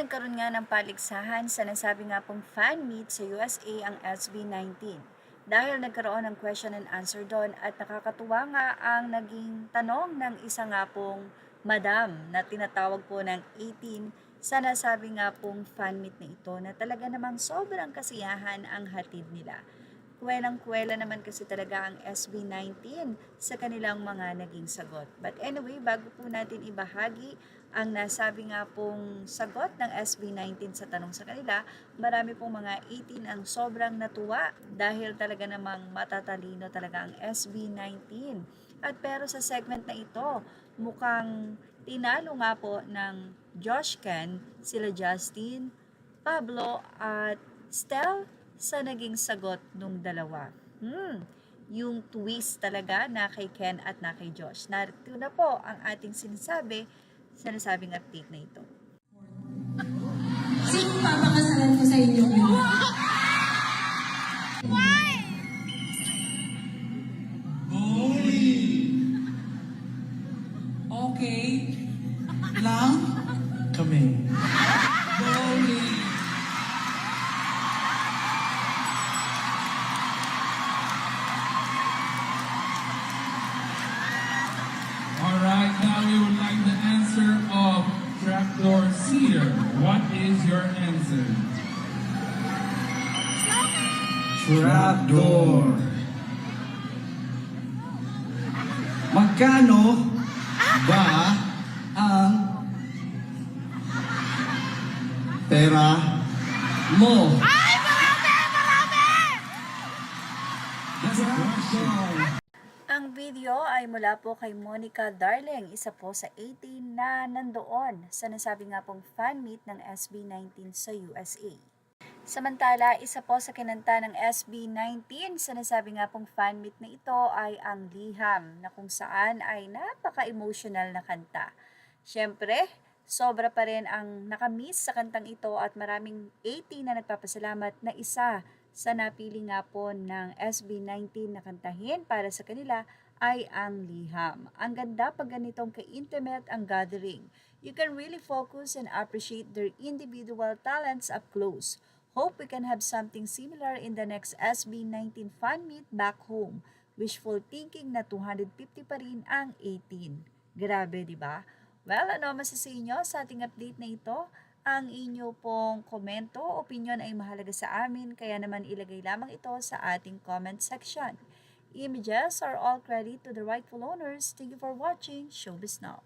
nagkaroon nga ng paligsahan sa nasabi nga pong fan meet sa USA ang SB19. Dahil nagkaroon ng question and answer doon at nakakatuwa nga ang naging tanong ng isa nga pong madam na tinatawag po ng 18 sa nasabi nga pong fan meet na ito na talaga namang sobrang kasiyahan ang hatid nila. Kwelang-kwela naman kasi talaga ang SB19 sa kanilang mga naging sagot. But anyway, bago po natin ibahagi ang nasabi nga pong sagot ng SB19 sa tanong sa kanila, marami pong mga 18 ang sobrang natuwa dahil talaga namang matatalino talaga ang SB19. At pero sa segment na ito, mukhang tinalo nga po ng Josh Ken, sila Justin, Pablo at Stel sa naging sagot nung dalawa. Yung twist talaga na kay Ken at na kay Josh. Narito na po ang ating sinasabi sa nasabing update na ito. Sino papakasalan ko sa inyo? Holy! Okay. Lang? Kami. Holy! Alright, now we would like the answer of Trapdoor Cedar. What is your answer? Trapdoor. Magkano ba ang pera mo? Ay, marami! That's a question. Ang video ay mula po kay Monica Darling, isa po sa 18 na nandoon sa nasabi nga pong fan meet ng SB19 sa USA. Samantala, isa po sa kinanta ng SB19 sa nasabi nga pong fan meet na ito ay ang Liham na kung saan ay napaka-emotional na kanta. Siyempre, sobra pa rin ang nakamiss sa kantang ito at maraming 18 na nagpapasalamat na isa sa napili nga po ng SB19 na kantahin para sa kanila ay ang Liham. Ang ganda pag ganitong ka-intimate ang gathering. You can really focus and appreciate their individual talents up close. Hope we can have something similar in the next SB19 fan meet back home. Wishful thinking na 250 pa rin ang 18. Grabe, di ba? Well, ano masasay nyo sa ating update na ito? Ang inyo pong komento, opinion ay mahalaga sa amin, kaya naman ilagay lamang ito sa ating comment section. Images are all credit to the rightful owners. Thank you for watching Showbiz Now.